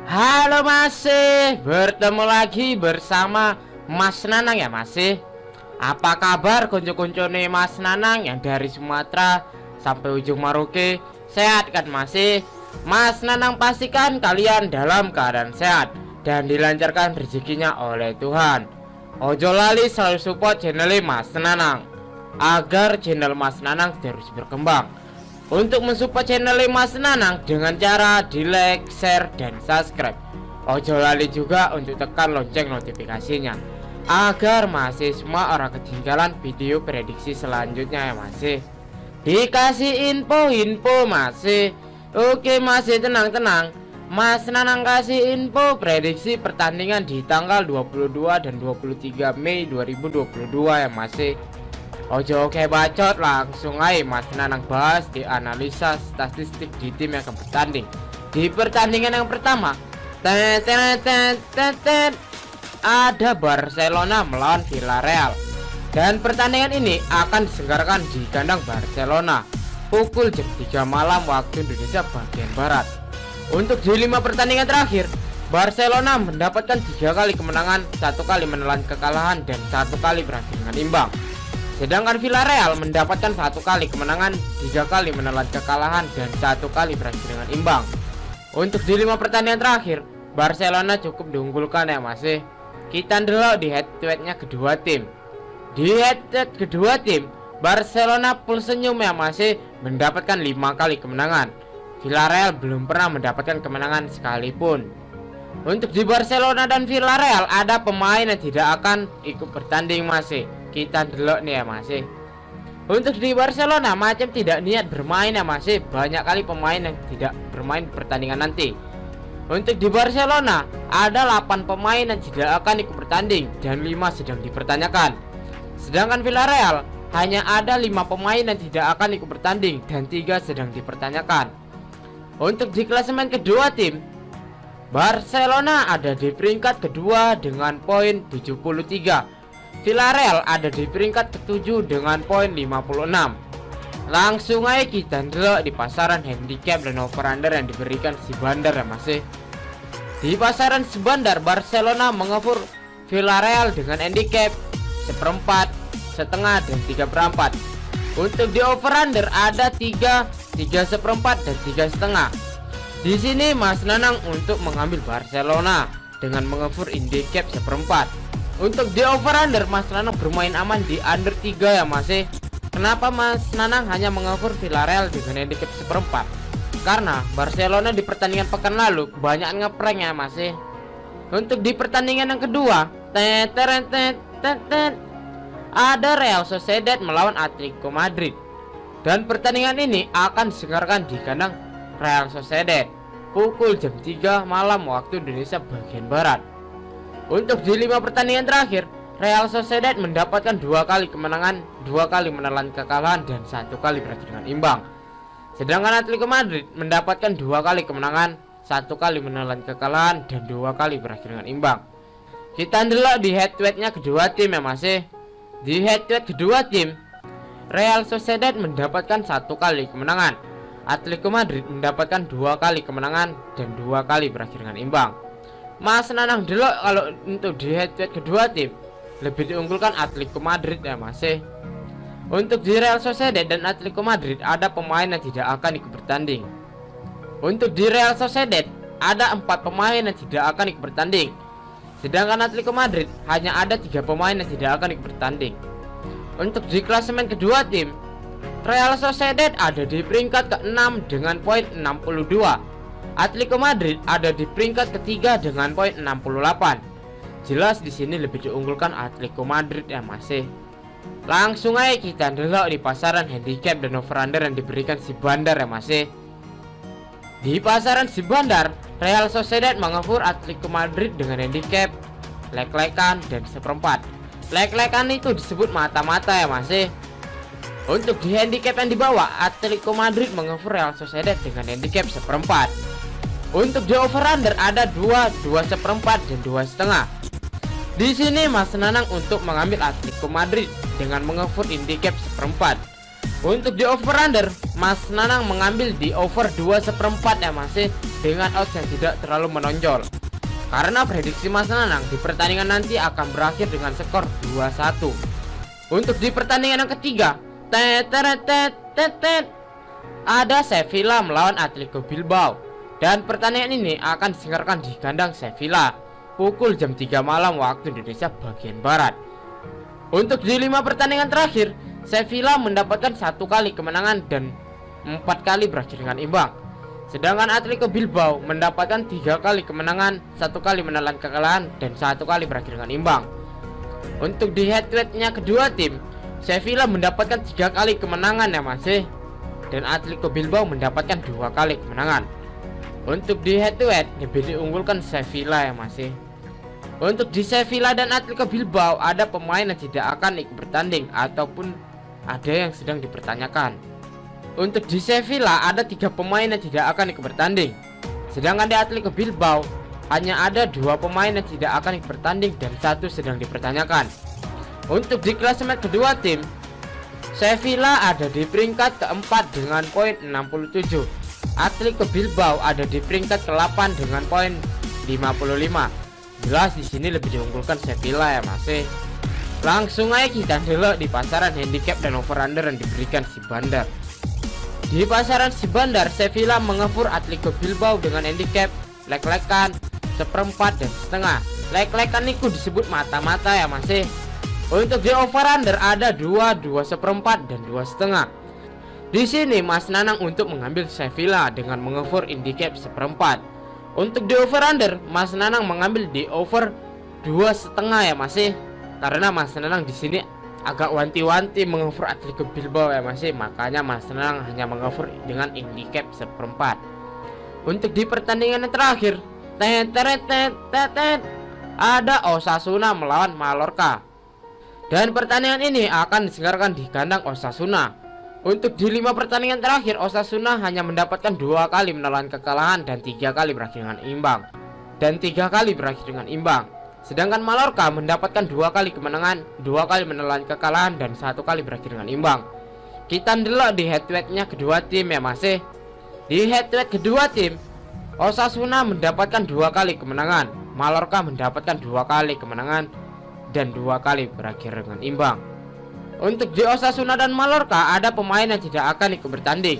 Halo, masih bertemu lagi bersama Mas Nanang ya masih. Apa kabar kuncu-kuncune Mas Nanang yang dari Sumatera sampai ujung Maroke? Sehat kan masih? Mas Nanang pastikan kalian dalam keadaan sehat dan dilancarkan rezekinya oleh Tuhan. Ojo lali selalu support channel Mas Nanang agar channel Mas Nanang terus berkembang. Untuk mensupport channel Mas Nanang dengan cara di like, share, dan subscribe. Ojo lali juga untuk tekan lonceng notifikasinya agar masih semua orang ketinggalan video prediksi selanjutnya ya masih. Dikasih info masih. Oke masih, tenang. Mas Nanang kasih info prediksi pertandingan di tanggal 22 dan 23 Mei 2022 ya masih. Ojo oke bacot, langsung aja Mas Nanang bahas di analisa statistik di tim yang akan bertanding. Di pertandingan yang pertama ada Barcelona melawan Villarreal. Dan pertandingan ini akan diselenggarakan di kandang Barcelona pukul jam 3 malam waktu Indonesia bagian Barat. Untuk di 5 pertandingan terakhir, Barcelona mendapatkan 3 kali kemenangan, 1 kali menelan kekalahan, dan 1 kali berakhir dengan imbang. Sedangkan Villarreal mendapatkan 1 kali kemenangan, 3 kali menelan kekalahan, dan 1 kali berakhir dengan imbang. Untuk di 5 pertandingan terakhir, Barcelona cukup diunggulkan ya masih. Kita delok di head-to-headnya kedua tim. Di head-to-head kedua tim, Barcelona full senyum ya masih, mendapatkan 5 kali kemenangan. Villarreal belum pernah mendapatkan kemenangan sekalipun. Untuk di Barcelona dan Villarreal ada pemain yang tidak akan ikut bertanding masih. Kita delok nih ya masih. Untuk di Barcelona macam tidak niat bermain ya masih. Banyak kali pemain yang tidak bermain pertandingan nanti. Untuk di Barcelona ada 8 pemain yang tidak akan ikut bertanding dan 5 sedang dipertanyakan. Sedangkan Villarreal hanya ada 5 pemain yang tidak akan ikut bertanding dan 3 sedang dipertanyakan. Untuk di klasemen kedua tim, Barcelona ada di peringkat kedua dengan poin 73. Villarreal ada di peringkat ke-7 dengan poin 56. Langsung aja kita delok di pasaran handicap dan over-under yang diberikan si Bandar ya masih. Di pasaran si Bandar, Barcelona mengepur Villarreal dengan handicap 1/4, setengah, dan 3/4. Untuk di over-under ada 3, 3/4, dan 3,5. Di sini Mas Nanang untuk mengambil Barcelona dengan mengepur handicap 1/4. Untuk di over-under Mas Nanang bermain aman di under 3 ya masih. Kenapa Mas Nanang hanya mengcover Villarreal dengan handicap 1/4? Karena Barcelona di pertandingan pekan lalu kebanyakan ngeprank ya masih. Untuk di pertandingan yang kedua, ada Real Sociedad melawan Atletico Madrid. Dan pertandingan ini akan diselenggarakan di kandang Real Sociedad pukul jam 3 malam waktu Indonesia bagian Barat. Untuk di 5 pertandingan terakhir, Real Sociedad mendapatkan 2 kali kemenangan, 2 kali menelan kekalahan, dan 1 kali berakhir dengan imbang. Sedangkan Atletico Madrid mendapatkan 2 kali kemenangan, 1 kali menelan kekalahan, dan 2 kali berakhir dengan imbang. Kita delok di head-to-headnya kedua tim ya masih. Di head-to-head kedua tim, Real Sociedad mendapatkan 1 kali kemenangan, Atletico Madrid mendapatkan 2 kali kemenangan, dan 2 kali berakhir dengan imbang. Mas Nanang delok kalau untuk di head-to-head kedua tim lebih diunggulkan Atletico Madrid ya masih. Untuk di Real Sociedad dan Atletico Madrid ada pemain yang tidak akan ikut bertanding. Untuk di Real Sociedad ada 4 pemain yang tidak akan ikut bertanding. Sedangkan Atletico Madrid hanya ada 3 pemain yang tidak akan ikut bertanding. Untuk di klasemen kedua tim, Real Sociedad ada di peringkat ke-6 dengan poin 62. Atletico Madrid ada di peringkat ketiga dengan poin 68. Jelas di sini lebih diunggulkan Atletico Madrid ya masih. Langsung aja kita delok di pasaran handicap dan over-under yang diberikan si Bandar ya masih. Di pasaran si Bandar, Real Sociedad mengepur Atletico Madrid dengan handicap lek-lekan dan 1/4. Lek-lekan itu disebut mata-mata ya masih. Untuk di handicap yang dibawa, Atletico Madrid mengepur Real Sociedad dengan handicap 1/4. Untuk di over-under ada 2, 2/4, dan 2,5. Di sini Mas Nanang untuk mengambil Atletico Madrid dengan mengepur handicap 1/4. Untuk di over under, Mas Nanang mengambil di over 2/4 ya masih, dengan odds yang tidak terlalu menonjol. Karena prediksi Mas Nanang di pertandingan nanti akan berakhir dengan skor 2-1. Untuk di pertandingan yang ketiga, ada Sevilla melawan Atletico Bilbao. Dan pertandingan ini akan diselenggarakan di kandang Sevilla pukul jam 3 malam waktu Indonesia bagian barat. Untuk di 5 pertandingan terakhir, Sevilla mendapatkan 1 kali kemenangan dan 4 kali berakhir dengan imbang. Sedangkan Atletico Bilbao mendapatkan 3 kali kemenangan, 1 kali menelan kekalahan, dan 1 kali berakhir dengan imbang. Untuk di head-to-headnya kedua tim, Sevilla mendapatkan 3 kali kemenangan ya masih, dan Atletico Bilbao mendapatkan 2 kali kemenangan. Untuk di head-to-head lebih diunggulkan Sevilla ya masih. Untuk di Sevilla dan Atletico Bilbao ada pemain yang tidak akan ikut bertanding ataupun ada yang sedang dipertanyakan. Untuk di Sevilla ada 3 pemain yang tidak akan ikut bertanding. Sedangkan di Atletico Bilbao hanya ada 2 pemain yang tidak akan ikut bertanding dan 1 sedang dipertanyakan. Untuk di klasemen kedua tim, Sevilla ada di peringkat keempat dengan poin 67. Atletico Bilbao ada di peringkat ke-8 dengan poin 55. Jelas di sini lebih diunggulkan Sevilla ya masih. Langsung aja kita delok di pasaran handicap dan over under yang diberikan si Bandar. Di pasaran si Bandar, Sevilla mengepur Atletico Bilbao dengan handicap lek-lekan, 1/4 dan setengah. Lek-lekan itu disebut mata-mata ya masih. Untuk di over under ada 2, 2/4 dan 2,5. Di sini Mas Nanang untuk mengambil Sevilla dengan mengefur handicap 1/4. Untuk di over under, Mas Nanang mengambil di over 2,5 ya masih. Karena Mas Nanang di sini agak wanti-wanti mengefur Atletico Bilbao ya masih, makanya Mas Nanang hanya mengefur dengan handicap 1/4. Untuk di pertandingan yang terakhir, ada Osasuna melawan Mallorca. Dan pertandingan ini akan diselenggarakan di kandang Osasuna. Untuk di 5 pertandingan terakhir, Osasuna hanya mendapatkan 2 kali menelan kekalahan dan 3 kali berakhir dengan imbang. Sedangkan Mallorca mendapatkan 2 kali kemenangan, 2 kali menelan kekalahan dan 1 kali berakhir dengan imbang. Kita ndelok di head-to-headnya kedua tim ya masih. Di head-to-head kedua tim, Osasuna mendapatkan 2 kali kemenangan, Mallorca mendapatkan 2 kali kemenangan dan 2 kali berakhir dengan imbang. Untuk di Osasuna dan Mallorca ada pemain yang tidak akan ikut bertanding.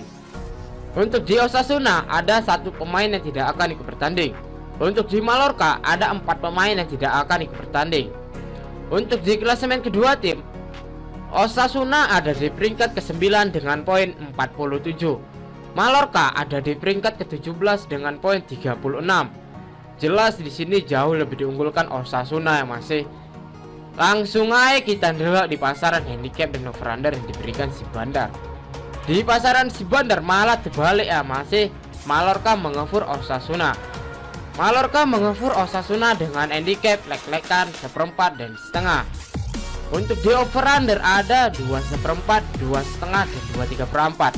Untuk di Osasuna ada 1 pemain yang tidak akan ikut bertanding. Untuk di Mallorca ada 4 pemain yang tidak akan ikut bertanding. Untuk di klasemen kedua tim, Osasuna ada di peringkat ke-9 dengan poin 47. Mallorca ada di peringkat ke-17 dengan poin 36. Jelas di sini jauh lebih diunggulkan Osasuna yang masih. Langsung aja kita ndelok di pasaran handicap dan over under yang diberikan si Bandar. Di pasaran si Bandar malah terbalik ya masih. Mallorca mengefur Osasuna. Mallorca mengefur Osasuna dengan handicap lek-lekan 1/4 dan setengah. Untuk di over under ada 2/4, 2,5 dan 2,3/4.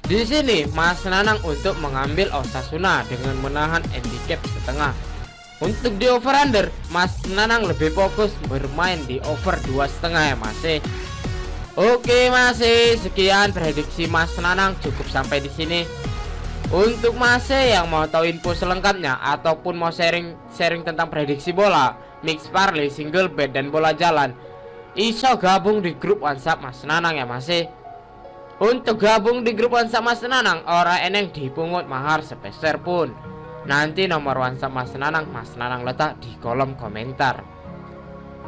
Di sini Mas Nanang untuk mengambil Osasuna dengan menahan handicap setengah. Untuk di over under, Mas Nanang lebih fokus bermain di over 2,5 ya masih. Oke masih, sekian prediksi Mas Nanang, cukup sampai di sini. Untuk masih yang mau tahu info selengkapnya ataupun mau sharing tentang prediksi bola, mix parlay, single bet dan bola jalan, iso gabung di grup WhatsApp Mas Nanang ya masih. Untuk gabung di grup WhatsApp Mas Nanang, ora eneng dipungut mahar sepeser pun. Nanti nomor WhatsApp Mas Nanang letak di kolom komentar.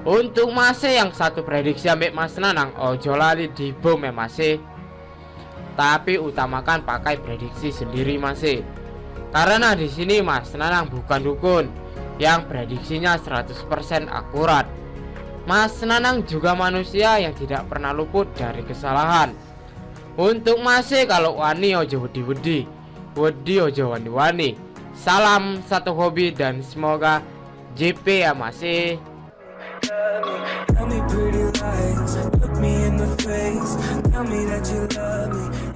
Untuk masih yang satu prediksi ambek Mas Nanang, ojo lali di bom ya masih. Tapi utamakan pakai prediksi sendiri masih. Karena di sini Mas Nanang bukan dukun yang prediksinya 100% akurat. Mas Nanang juga manusia yang tidak pernah luput dari kesalahan. Untuk masih kalau wani ojo wedi ojo wani. Salam satu hobi dan semoga JP ya masih. Tell me pretty lies, look me in the face, tell me that you love me.